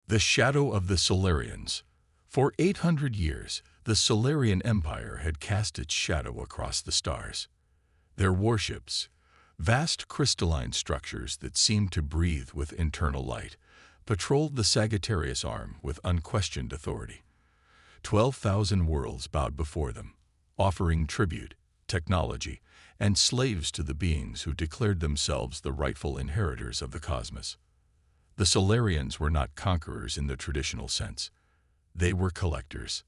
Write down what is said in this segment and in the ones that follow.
The shadow of the Solarians. For 800 years, the Solarian Empire had cast its shadow across the stars. Their warships, vast crystalline structures that seemed to breathe with internal light, patrolled the Sagittarius Arm with unquestioned authority. 12,000 worlds bowed before them, offering tribute, technology, and slaves to the beings who declared themselves the rightful inheritors of the cosmos. The Solarians were not conquerors in the traditional sense. They were collectors.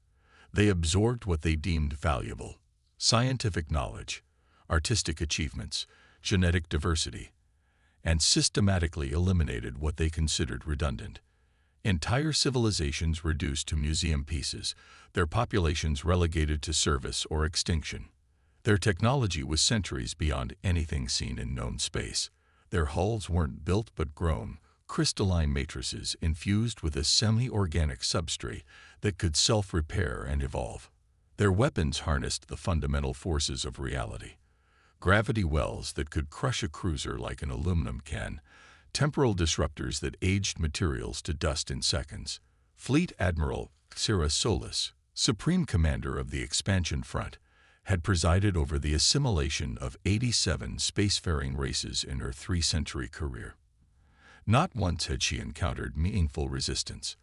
They absorbed what they deemed valuable: scientific knowledge, artistic achievements, genetic diversity, and systematically eliminated what they considered redundant. Entire civilizations reduced to museum pieces, their populations relegated to service or extinction. Their technology was centuries beyond anything seen in known space. Their hulls weren't built but grown, crystalline matrices infused with a semi-organic substrate that could self-repair and evolve. Their weapons harnessed the fundamental forces of reality: gravity wells that could crush a cruiser like an aluminum can, temporal disruptors that aged materials to dust in seconds. Fleet Admiral Sira Solis, Supreme Commander of the Expansion Front, had presided over the assimilation of 87 spacefaring races in her 3-century career. Not once had she encountered meaningful resistance.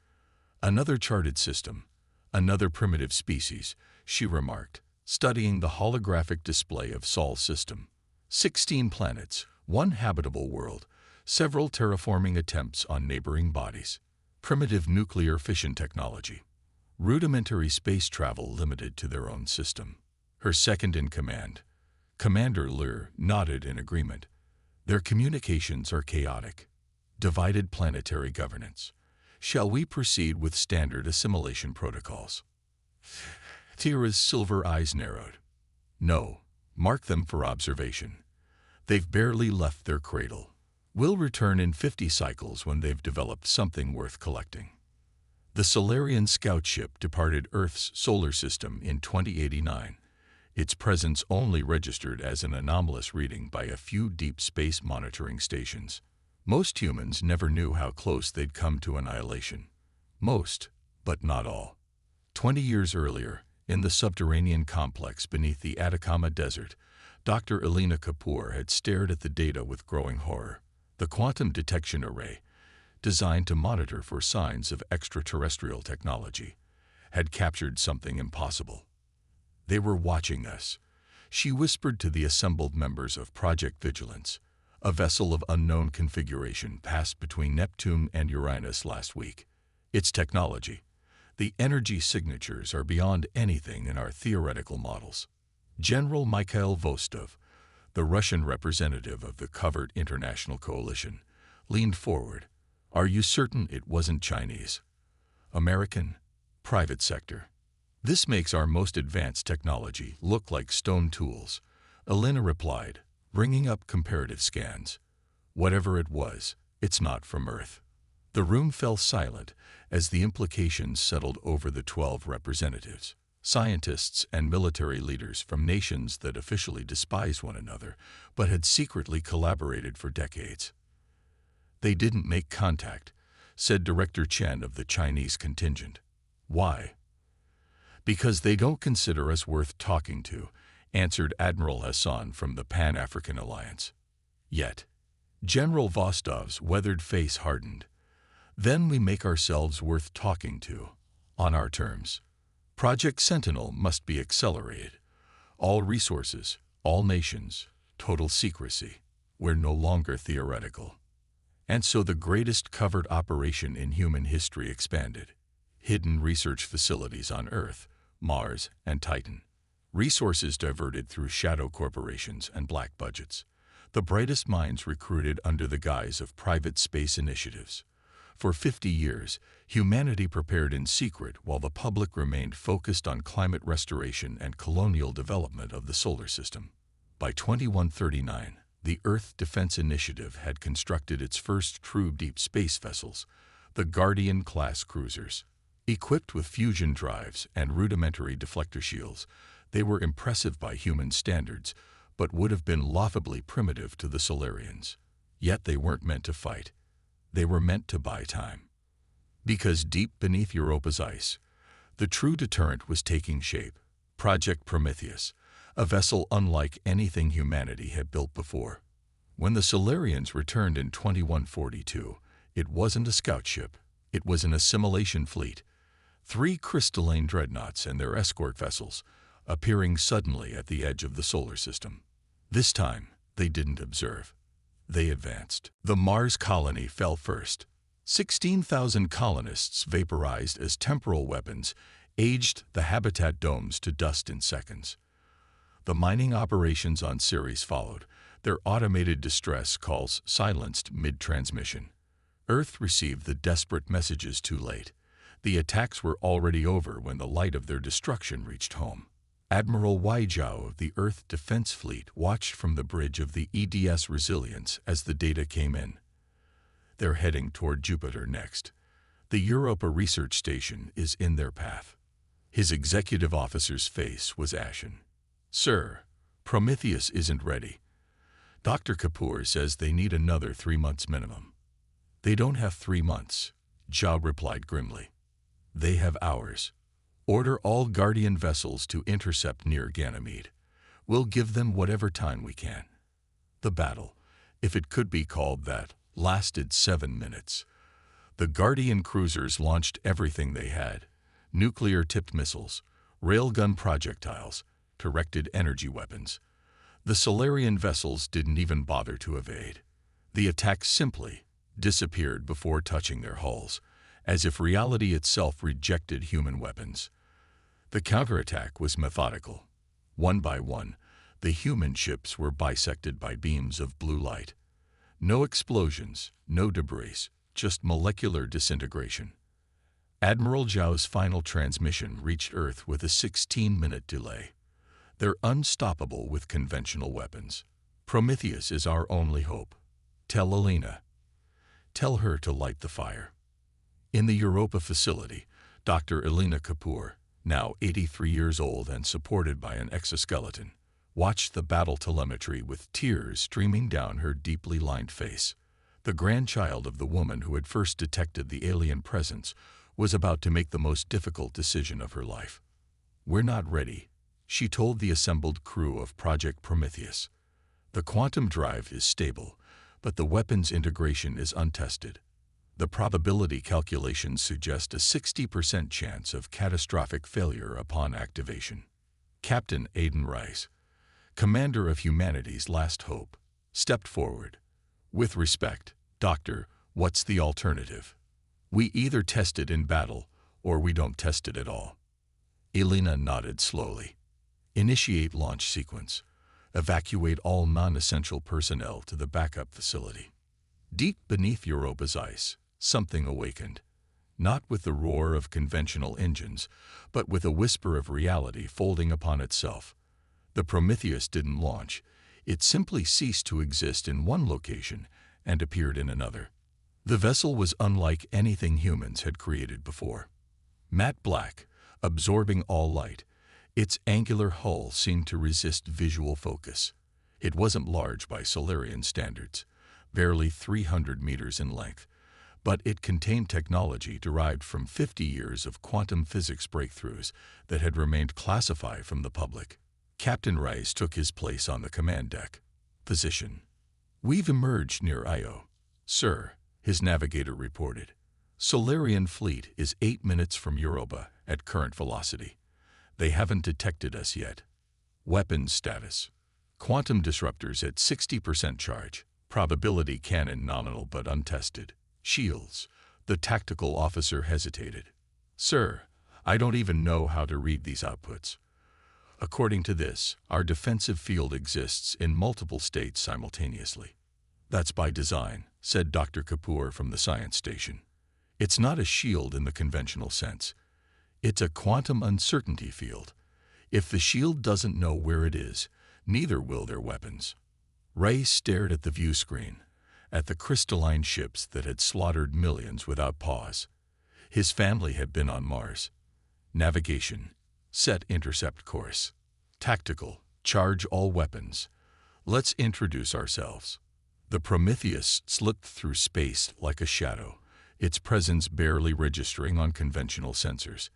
"Another charted system, another primitive species," she remarked, studying the holographic display of Sol's system. 16 planets, 1 habitable world, several terraforming attempts on neighboring bodies, primitive nuclear fission technology, rudimentary space travel limited to their own system. Her second-in-command, Commander Lur, nodded in agreement. "Their communications are chaotic. Divided planetary governance. Shall we proceed with standard assimilation protocols?" Tira's silver eyes narrowed. "No, mark them for observation. They've barely left their cradle. We'll return in 50 cycles when they've developed something worth collecting." The Solarian scout ship departed Earth's solar system in 2089, its presence only registered as an anomalous reading by a few deep space monitoring stations. Most humans never knew how close they'd come to annihilation. Most, but not all. 20 years earlier, in the subterranean complex beneath the Atacama Desert, Dr. Elena Kapoor had stared at the data with growing horror. The quantum detection array, designed to monitor for signs of extraterrestrial technology, had captured something impossible. "They were watching us," she whispered to the assembled members of Project Vigilance. "A vessel of unknown configuration passed between Neptune and Uranus last week. Its technology, the energy signatures, are beyond anything in our theoretical models." General Mikhail Vostov, the Russian representative of the covert international coalition, leaned forward. "Are you certain it wasn't Chinese? American? Private sector? This makes our most advanced technology look like stone tools," Elena replied, bringing up comparative scans. "Whatever it was, it's not from Earth." The room fell silent as the implications settled over the 12 representatives, scientists and military leaders from nations that officially despised one another but had secretly collaborated for decades. "They didn't make contact," said Director Chen of the Chinese contingent. "Why?" "Because they don't consider us worth talking to," answered Admiral Hassan from the Pan-African Alliance. Yet, General Vostov's weathered face hardened. "Then we make ourselves worth talking to, on our terms. Project Sentinel must be accelerated. All resources, all nations, total secrecy. We're no longer theoretical." And so the greatest covert operation in human history expanded. Hidden research facilities on Earth, Mars, and Titan. Resources diverted through shadow corporations and black budgets. The brightest minds recruited under the guise of private space initiatives. For 50 years, humanity prepared in secret while the public remained focused on climate restoration and colonial development of the solar system. By 2139, the Earth Defense Initiative had constructed its first true deep space vessels, the Guardian-class cruisers. Equipped with fusion drives and rudimentary deflector shields, they were impressive by human standards, but would have been laughably primitive to the Solarians. Yet they weren't meant to fight. They were meant to buy time. Because deep beneath Europa's ice, the true deterrent was taking shape. Project Prometheus, a vessel unlike anything humanity had built before. When the Solarians returned in 2142, it wasn't a scout ship. It was an assimilation fleet. 3 crystalline dreadnoughts and their escort vessels, appearing suddenly at the edge of the solar system. This time, they didn't observe. They advanced. The Mars colony fell first. 16,000 colonists vaporized as temporal weapons aged the habitat domes to dust in seconds. The mining operations on Ceres followed, their automated distress calls silenced mid-transmission. Earth received the desperate messages too late. The attacks were already over when the light of their destruction reached home. Admiral Wei Zhao of the Earth Defense Fleet watched from the bridge of the EDS Resilience as the data came in. They're heading toward Jupiter next. The Europa Research Station is in their path. His executive officer's face was ashen. Sir, Prometheus isn't ready. Dr. Kapoor says they need another 3 months minimum. They don't have 3 months, Zhao replied grimly. They have hours. Order all Guardian vessels to intercept near Ganymede. We'll give them whatever time we can. The battle, if it could be called that, lasted 7 minutes. The Guardian cruisers launched everything they had: nuclear-tipped missiles, railgun projectiles, directed energy weapons. The Solarian vessels didn't even bother to evade. The attack simply disappeared before touching their hulls, as if reality itself rejected human weapons. The counterattack was methodical. One by one, the human ships were bisected by beams of blue light. No explosions, no debris, just molecular disintegration. Admiral Zhao's final transmission reached Earth with a 16-minute delay. They're unstoppable with conventional weapons. Prometheus is our only hope. Tell Elena. Tell her to light the fire. In the Europa facility, Dr. Elena Kapoor, now 83 years old and supported by an exoskeleton, watched the battle telemetry with tears streaming down her deeply lined face. The grandchild of the woman who had first detected the alien presence was about to make the most difficult decision of her life. We're not ready, she told the assembled crew of Project Prometheus. The quantum drive is stable, but the weapons integration is untested. The probability calculations suggest a 60% chance of catastrophic failure upon activation. Captain Aidan Rice, commander of humanity's last hope, stepped forward. With respect, Doctor, what's the alternative? We either test it in battle, or we don't test it at all. Elena nodded slowly. Initiate launch sequence. Evacuate all non-essential personnel to the backup facility. Deep beneath Europa's ice, something awakened. Not with the roar of conventional engines, but with a whisper of reality folding upon itself. The Prometheus didn't launch. It simply ceased to exist in one location and appeared in another. The vessel was unlike anything humans had created before. Matte black, absorbing all light, its angular hull seemed to resist visual focus. It wasn't large by Solarian standards, barely 300 meters in length, but it contained technology derived from 50 years of quantum physics breakthroughs that had remained classified from the public. Captain Rice took his place on the command deck. Position. We've emerged near Io. Sir, his navigator reported. Solarian fleet is 8 minutes from Europa at current velocity. They haven't detected us yet. Weapons status. Quantum disruptors at 60% charge. Probability cannon nominal but untested. Shields. The tactical officer hesitated. Sir, I don't even know how to read these outputs. According to this, our defensive field exists in multiple states simultaneously. That's by design, said Dr. Kapoor from the science station. It's not a shield in the conventional sense. It's a quantum uncertainty field. If the shield doesn't know where it is, neither will their weapons. Ray stared at the view screen, at the crystalline ships that had slaughtered millions without pause. His family had been on Mars. Navigation. Set intercept course. Tactical. Charge all weapons. Let's introduce ourselves. The Prometheus slipped through space like a shadow, its presence barely registering on conventional sensors.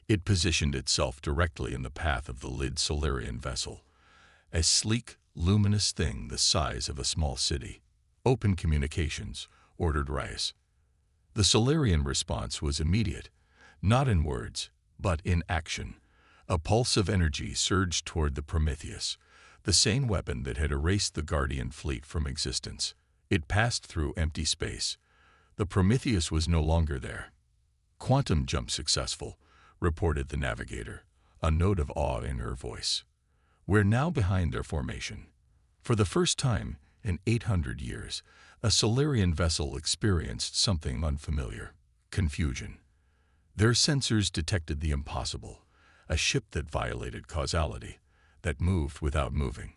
It positioned itself directly in the path of the Lid Solarian vessel, a sleek, luminous thing the size of a small city. "Open communications," ordered Rice. The Solarian response was immediate, not in words, but in action. A pulse of energy surged toward the Prometheus, the same weapon that had erased the Guardian fleet from existence. It passed through empty space. The Prometheus was no longer there. "Quantum jump successful," reported the navigator, a note of awe in her voice. "We're now behind their formation." For the first time in 800 years, a Solarian vessel experienced something unfamiliar: confusion. Their sensors detected the impossible, a ship that violated causality, that moved without moving.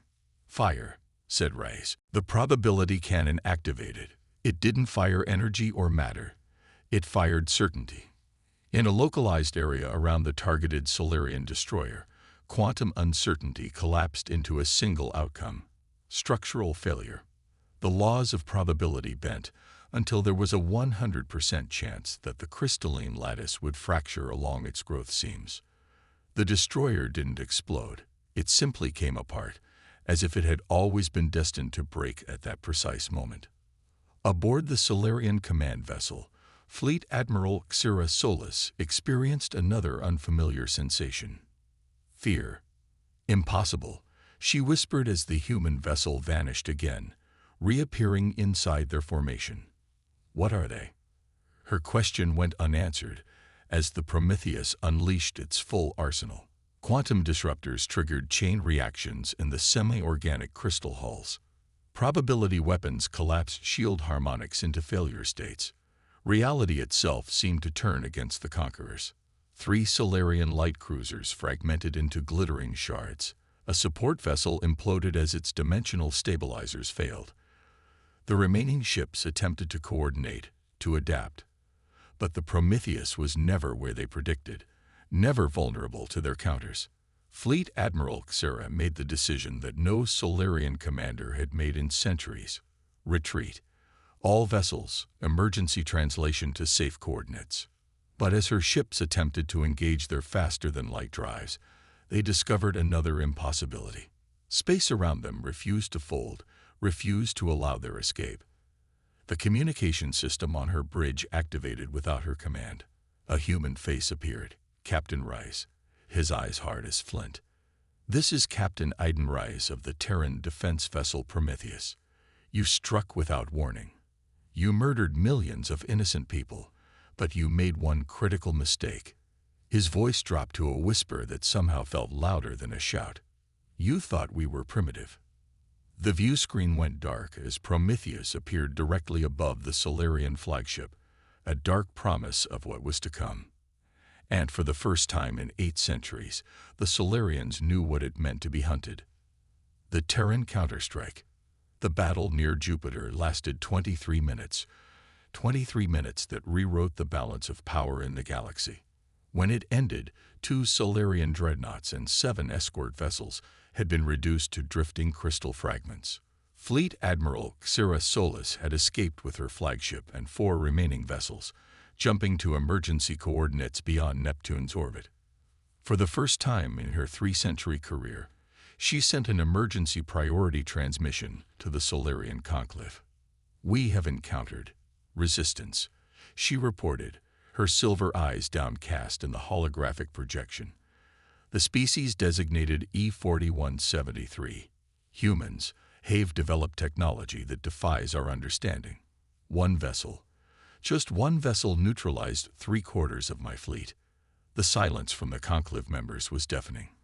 "Fire," said Rice. The probability cannon activated. It didn't fire energy or matter. It fired certainty. In a localized area around the targeted Solarian destroyer, quantum uncertainty collapsed into a single outcome: structural failure. The laws of probability bent until there was a 100% chance that the crystalline lattice would fracture along its growth seams. The destroyer didn't explode. It simply came apart, as if it had always been destined to break at that precise moment. Aboard the Solarian command vessel, Fleet Admiral Xira Solis experienced another unfamiliar sensation: fear. "Impossible," she whispered as the human vessel vanished again, reappearing inside their formation. "What are they?" Her question went unanswered as the Prometheus unleashed its full arsenal. Quantum disruptors triggered chain reactions in the semi-organic crystal hulls. Probability weapons collapsed shield harmonics into failure states. Reality itself seemed to turn against the conquerors. 3 Solarian light cruisers fragmented into glittering shards. A support vessel imploded as its dimensional stabilizers failed. The remaining ships attempted to coordinate, to adapt. But the Prometheus was never where they predicted, never vulnerable to their counters. Fleet Admiral Xira made the decision that no Solarian commander had made in centuries: retreat. All vessels, emergency translation to safe coordinates. But as her ships attempted to engage their faster-than-light drives, they discovered another impossibility. Space around them refused to fold, refused to allow their escape. The communication system on her bridge activated without her command. A human face appeared: Captain Rice, his eyes hard as flint. "This is Captain Aiden Rice of the Terran defense vessel Prometheus. You struck without warning. You murdered millions of innocent people, but you made one critical mistake." His voice dropped to a whisper that somehow felt louder than a shout. "You thought we were primitive." The view screen went dark as Prometheus appeared directly above the Solarian flagship, a dark promise of what was to come. And for the first time in 8 centuries, the Solarians knew what it meant to be hunted. The Terran counterstrike. The battle near Jupiter lasted 23 minutes. 23 minutes that rewrote the balance of power in the galaxy. When it ended, 2 Solarian dreadnoughts and 7 escort vessels had been reduced to drifting crystal fragments. Fleet Admiral Xira Solis had escaped with her flagship and 4 remaining vessels, jumping to emergency coordinates beyond Neptune's orbit. For the first time in her 3-century career, she sent an emergency priority transmission to the Solarian conclave. "We have encountered resistance," she reported, her silver eyes downcast in the holographic projection. "The species designated E4173. Humans have developed technology that defies our understanding. 1 vessel. Just 1 vessel neutralized 3/4 of my fleet." The silence from the conclave members was deafening.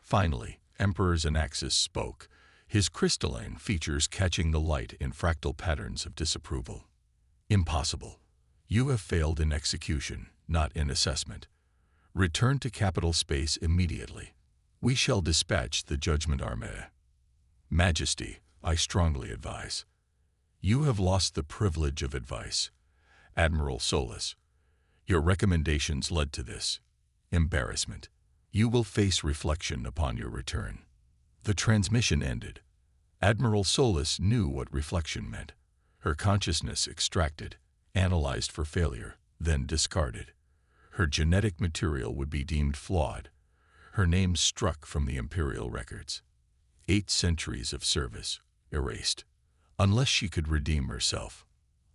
Finally, Emperor Xanaxis spoke, his crystalline features catching the light in fractal patterns of disapproval. "Impossible. You have failed in execution, not in assessment. Return to capital space immediately. We shall dispatch the Judgment Armée." "Majesty, I strongly advise." "You have lost the privilege of advice." Admiral Solis, "Your recommendations led to this. Embarrassment. You will face reflection upon your return." The transmission ended. Admiral Solis knew what reflection meant. Her consciousness extracted, analyzed for failure, then discarded. Her genetic material would be deemed flawed, her name struck from the imperial records. 8 centuries of service erased, unless she could redeem herself.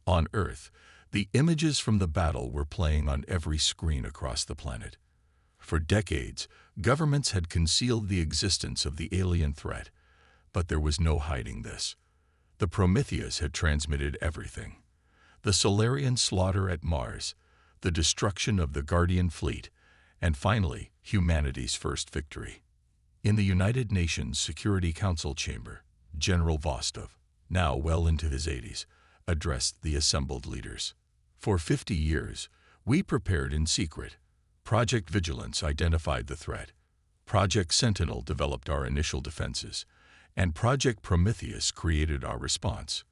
On Earth, the images from the battle were playing on every screen across the planet. For decades, governments had concealed the existence of the alien threat, but there was no hiding this. The Prometheus had transmitted everything. The Solarian slaughter at Mars, the destruction of the Guardian fleet, and finally, humanity's first victory. In the United Nations Security Council chamber, General Vostov, now well into his 80s, addressed the assembled leaders. For 50 years, we prepared in secret. Project Vigilance identified the threat. Project Sentinel developed our initial defenses, and Project Prometheus created our response.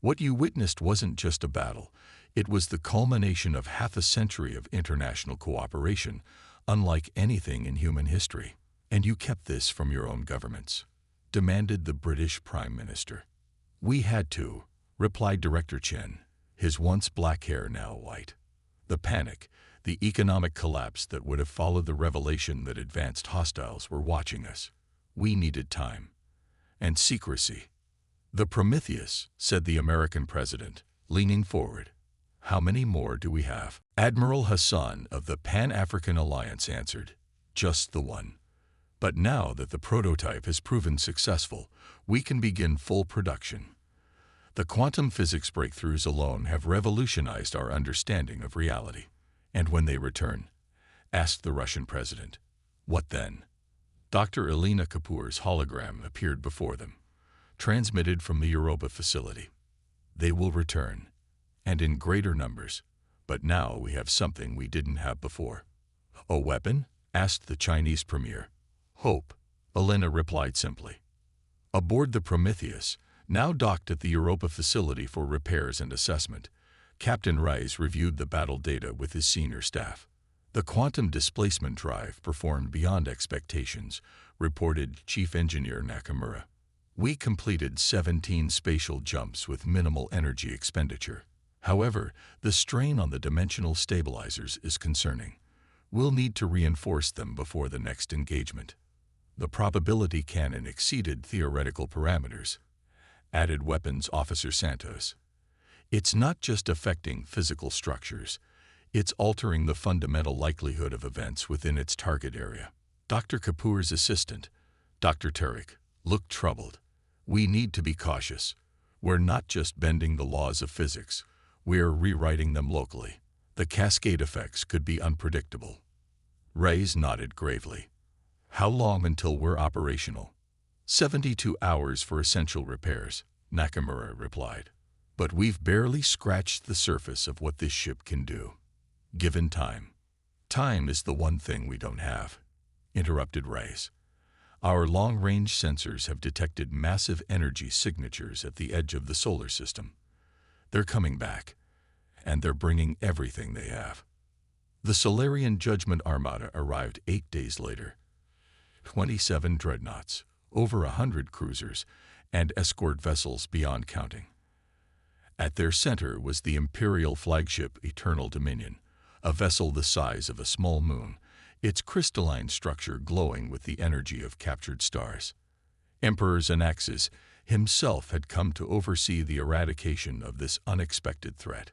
What you witnessed wasn't just a battle. It was the culmination of half a century of international cooperation, unlike anything in human history. And you kept this from your own governments, demanded the British Prime Minister. We had to, replied Director Chen, his once black hair now white. The panic, the economic collapse that would have followed the revelation that advanced hostiles were watching us. We needed time. And secrecy. The Prometheus, said the American president, leaning forward. How many more do we have? Admiral Hassan of the Pan-African Alliance answered, just the one. But now that the prototype has proven successful, we can begin full production. The quantum physics breakthroughs alone have revolutionized our understanding of reality. And when they return, asked the Russian president, what then? Dr. Elena Kapoor's hologram appeared before them, transmitted from the Europa facility. They will return, and in greater numbers, but now we have something we didn't have before. A weapon? Asked the Chinese premier. Hope, Elena replied simply. Aboard the Prometheus, now docked at the Europa facility for repairs and assessment, Captain Rice reviewed the battle data with his senior staff. The quantum displacement drive performed beyond expectations, reported Chief Engineer Nakamura. We completed 17 spatial jumps with minimal energy expenditure. However, the strain on the dimensional stabilizers is concerning. We'll need to reinforce them before the next engagement. The probability cannon exceeded theoretical parameters, added Weapons Officer Santos. It's not just affecting physical structures, it's altering the fundamental likelihood of events within its target area. Dr. Kapoor's assistant, Dr. Turek, looked troubled. We need to be cautious. We're not just bending the laws of physics, we're rewriting them locally. The cascade effects could be unpredictable. Reyes nodded gravely. How long until we're operational? 72 hours for essential repairs, Nakamura replied. But we've barely scratched the surface of what this ship can do. Given time. Time is the one thing we don't have, interrupted Reyes. Our long-range sensors have detected massive energy signatures at the edge of the solar system. They're coming back, and they're bringing everything they have. The Solarian Judgment Armada arrived 8 days later. 27 dreadnoughts, over 100 cruisers, and escort vessels beyond counting. At their center was the Imperial flagship Eternal Dominion, a vessel the size of a small moon, its crystalline structure glowing with the energy of captured stars. Emperor Xanaxis himself had come to oversee the eradication of this unexpected threat.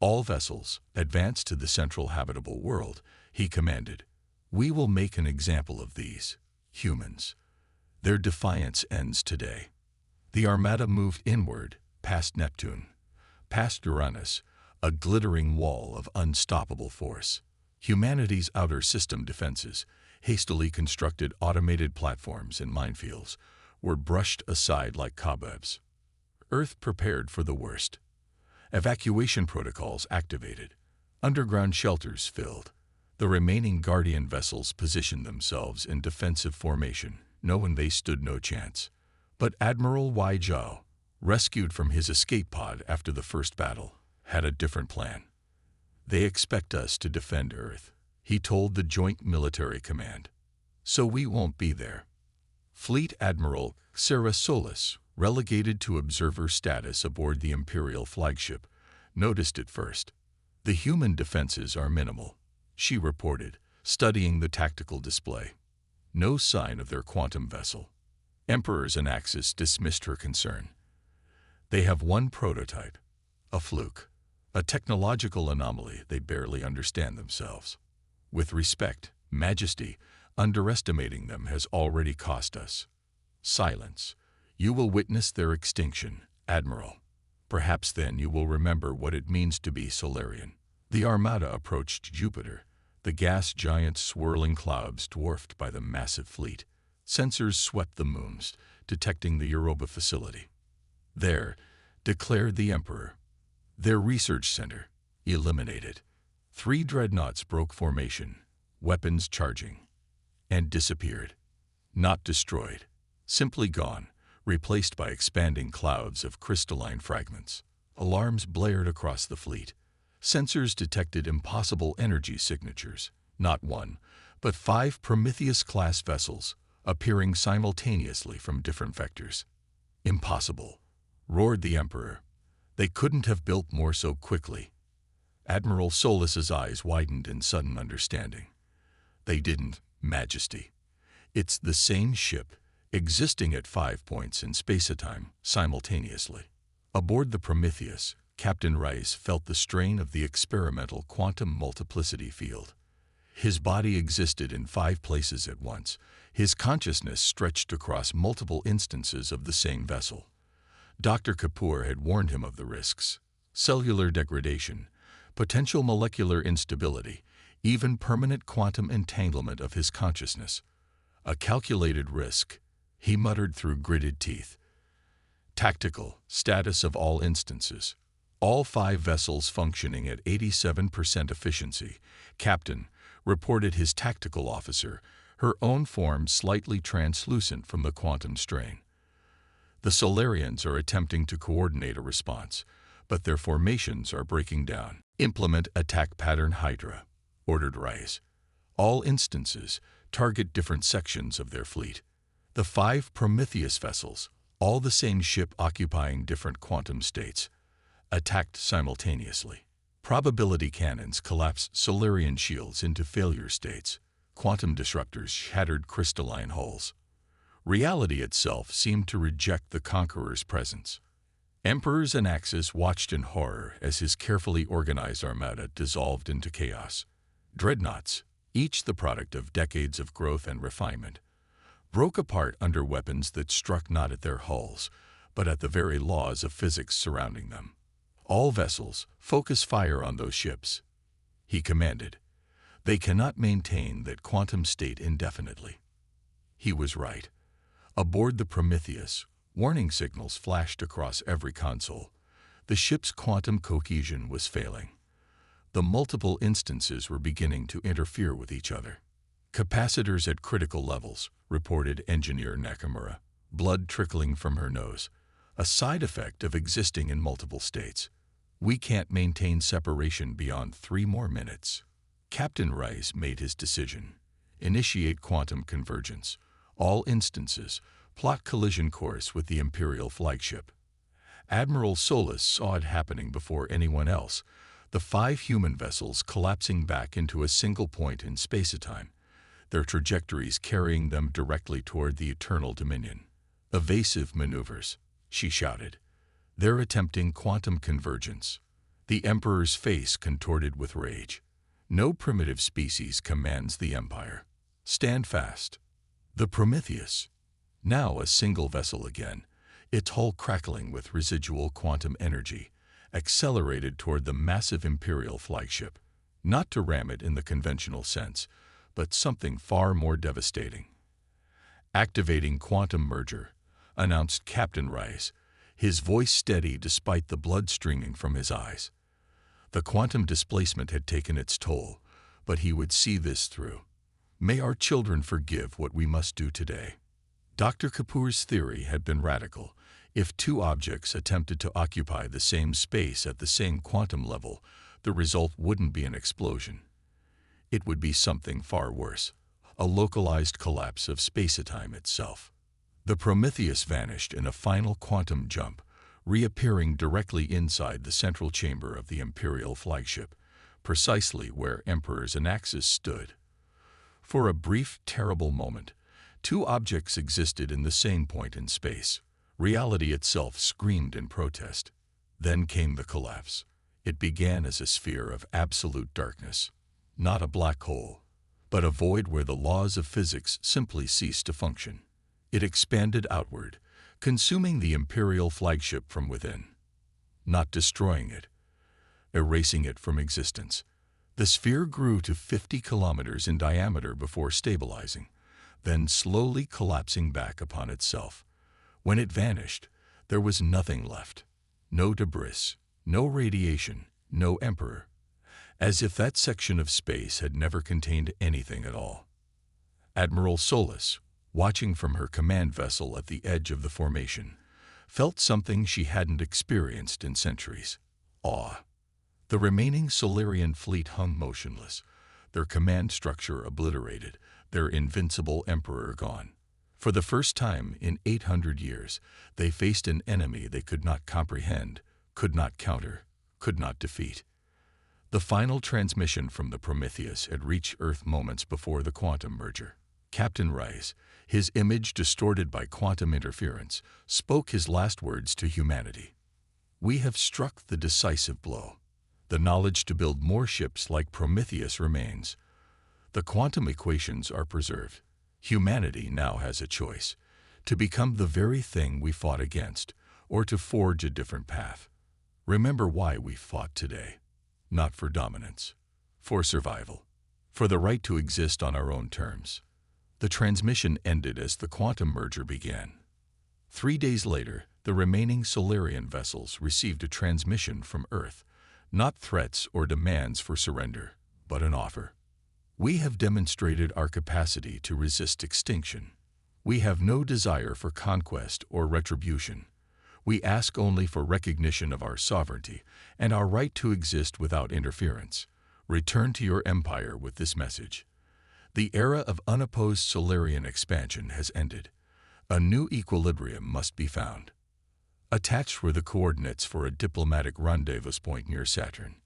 All vessels, advance to the central habitable world, he commanded. We will make an example of these humans. Their defiance ends today. The Armada moved inward, past Neptune, past Uranus, a glittering wall of unstoppable force. Humanity's outer system defenses, hastily constructed automated platforms and minefields, were brushed aside like cobwebs. Earth prepared for the worst. Evacuation protocols activated. Underground shelters filled. The remaining Guardian vessels positioned themselves in defensive formation, knowing they stood no chance. But Admiral Wai Zhao, rescued from his escape pod after the first battle, had a different plan. They expect us to defend Earth, he told the Joint Military Command. So we won't be there. Fleet Admiral Sarah Solis, relegated to observer status aboard the Imperial flagship, noticed it first. The human defenses are minimal, she reported, studying the tactical display. No sign of their quantum vessel. Emperors and Axis dismissed her concern. They have one prototype, a fluke, a technological anomaly they barely understand themselves. With respect, Majesty, underestimating them has already cost us. Silence. You will witness their extinction, Admiral. Perhaps then you will remember what it means to be Solarian. The Armada approached Jupiter, the gas giant swirling clouds dwarfed by the massive fleet. Sensors swept the moons, detecting the Europa facility. There, declared the Emperor. Their research center, eliminated. 3 dreadnoughts broke formation, weapons charging, and disappeared. Not destroyed, simply gone, replaced by expanding clouds of crystalline fragments. Alarms blared across the fleet. Sensors detected impossible energy signatures, not 1, but 5 Prometheus-class vessels, appearing simultaneously from different vectors. Impossible, roared the Emperor. They couldn't have built more so quickly. Admiral Solus's eyes widened in sudden understanding. They didn't, Majesty. It's the same ship, existing at 5 points in space-time simultaneously. Aboard the Prometheus, Captain Rice felt the strain of the experimental quantum multiplicity field. His body existed in 5 places at once. His consciousness stretched across multiple instances of the same vessel. Dr. Kapoor had warned him of the risks: cellular degradation, potential molecular instability, even permanent quantum entanglement of his consciousness. A calculated risk, he muttered through gritted teeth. Tactical status of all instances. All 5 vessels functioning at 87% efficiency. Captain, reported his tactical officer, her own form slightly translucent from the quantum strain. The Solarians are attempting to coordinate a response, but their formations are breaking down. Implement attack pattern Hydra, ordered Rice. All instances target different sections of their fleet. The 5 Prometheus vessels, all the same ship occupying different quantum states, attacked simultaneously. Probability cannons collapsed Solarian shields into failure states. Quantum disruptors shattered crystalline hulls. Reality itself seemed to reject the Conqueror's presence. Emperors and Axis watched in horror as his carefully organized armada dissolved into chaos. Dreadnoughts, each the product of decades of growth and refinement, broke apart under weapons that struck not at their hulls, but at the very laws of physics surrounding them. All vessels, focus fire on those ships, he commanded. They cannot maintain that quantum state indefinitely. He was right. Aboard the Prometheus, warning signals flashed across every console. The ship's quantum cohesion was failing. The multiple instances were beginning to interfere with each other. Capacitors at critical levels, reported Engineer Nakamura, blood trickling from her nose, a side effect of existing in multiple states. We can't maintain separation beyond 3 more minutes. Captain Rice made his decision. Initiate quantum convergence. All instances, plot collision course with the Imperial flagship. Admiral Solus saw it happening before anyone else, the 5 human vessels collapsing back into a single point in space-time, their trajectories carrying them directly toward the Eternal Dominion. Evasive maneuvers, she shouted. They're attempting quantum convergence. The Emperor's face contorted with rage. No primitive species commands the Empire. Stand fast. The Prometheus, now a single vessel again, its hull crackling with residual quantum energy, accelerated toward the massive Imperial flagship, not to ram it in the conventional sense, but something far more devastating. Activating quantum merger, announced Captain Rice, his voice steady despite the blood streaming from his eyes. The quantum displacement had taken its toll, but he would see this through. May our children forgive what we must do today. Dr. Kapoor's theory had been radical. If 2 objects attempted to occupy the same space at the same quantum level, the result wouldn't be an explosion. It would be something far worse, a localized collapse of space-time itself. The Prometheus vanished in a final quantum jump, reappearing directly inside the central chamber of the Imperial flagship, precisely where Emperor Xanaxus stood. For a brief, terrible moment, two objects existed in the same point in space. Reality itself screamed in protest. Then came the collapse. It began as a sphere of absolute darkness, not a black hole, but a void where the laws of physics simply ceased to function. It expanded outward, consuming the Imperial flagship from within. Not destroying it, erasing it from existence. The sphere grew to 50 kilometers in diameter before stabilizing, then slowly collapsing back upon itself. When it vanished, there was nothing left. No debris, no radiation, no Emperor. As if that section of space had never contained anything at all. Admiral Solis, watching from her command vessel at the edge of the formation, felt something she hadn't experienced in centuries: awe. The remaining Solarian fleet hung motionless, their command structure obliterated, their invincible Emperor gone. For the first time in 800 years, they faced an enemy they could not comprehend, could not counter, could not defeat. The final transmission from the Prometheus had reached Earth moments before the quantum merger. Captain Rice, his image distorted by quantum interference, spoke his last words to humanity. "We have struck the decisive blow. The knowledge to build more ships like Prometheus remains. The quantum equations are preserved. Humanity now has a choice: to become the very thing we fought against, or to forge a different path. Remember why we fought today. Not for dominance, for survival, for the right to exist on our own terms." The transmission ended as the quantum merger began. 3 days later, the remaining Solarian vessels received a transmission from Earth, not threats or demands for surrender, but an offer. "We have demonstrated our capacity to resist extinction. We have no desire for conquest or retribution. We ask only for recognition of our sovereignty and our right to exist without interference. Return to your empire with this message. The era of unopposed Solarian expansion has ended. A new equilibrium must be found." Attached were the coordinates for a diplomatic rendezvous point near Saturn.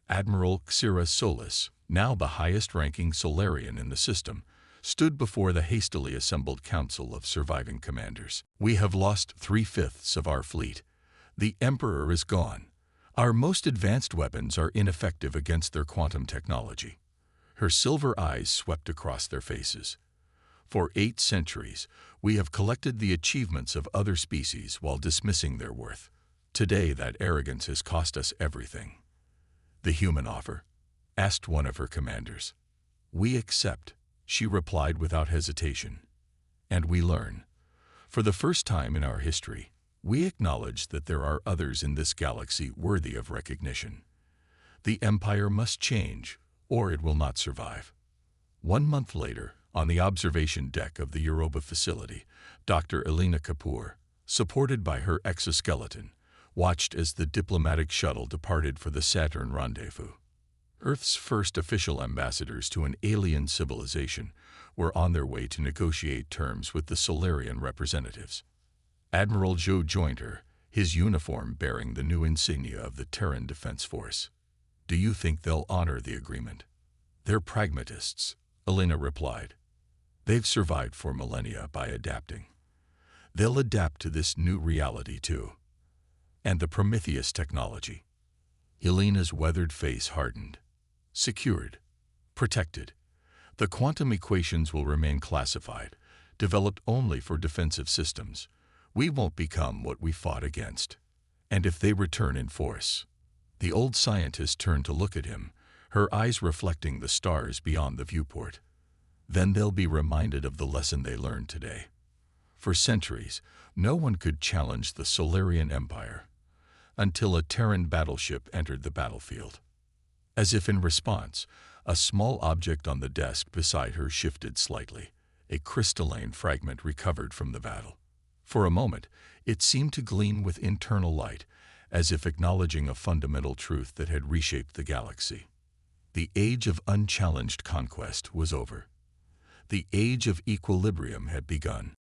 Admiral Xira Solis, now the highest-ranking Solarian in the system, stood before the hastily assembled council of surviving commanders. "We have lost 3/5 of our fleet. The Emperor is gone. Our most advanced weapons are ineffective against their quantum technology." Her silver eyes swept across their faces. "For 8 centuries, we have collected the achievements of other species while dismissing their worth. Today, that arrogance has cost us everything." "The human offer?" asked one of her commanders. "We accept," she replied without hesitation. "And we learn. For the first time in our history, we acknowledge that there are others in this galaxy worthy of recognition. The Empire must change, or it will not survive." 1 month later, on the observation deck of the Europa facility, Dr. Elena Kapoor, supported by her exoskeleton, watched as the diplomatic shuttle departed for the Saturn rendezvous. Earth's first official ambassadors to an alien civilization were on their way to negotiate terms with the Solarian representatives. Admiral Zhou joined her, his uniform bearing the new insignia of the Terran Defense Force. "Do you think they'll honor the agreement?" "They're pragmatists," Elena replied. "They've survived for millennia by adapting. They'll adapt to this new reality too. And the Prometheus technology." Elena's weathered face hardened. "Secured. Protected. The quantum equations will remain classified, developed only for defensive systems. We won't become what we fought against. And if they return in force..." The old scientist turned to look at him, her eyes reflecting the stars beyond the viewport. "Then they'll be reminded of the lesson they learned today. For centuries, no one could challenge the Solarian Empire, until a Terran battleship entered the battlefield." As if in response, a small object on the desk beside her shifted slightly, a crystalline fragment recovered from the battle. For a moment, it seemed to gleam with internal light, as if acknowledging a fundamental truth that had reshaped the galaxy. The age of unchallenged conquest was over. The age of equilibrium had begun.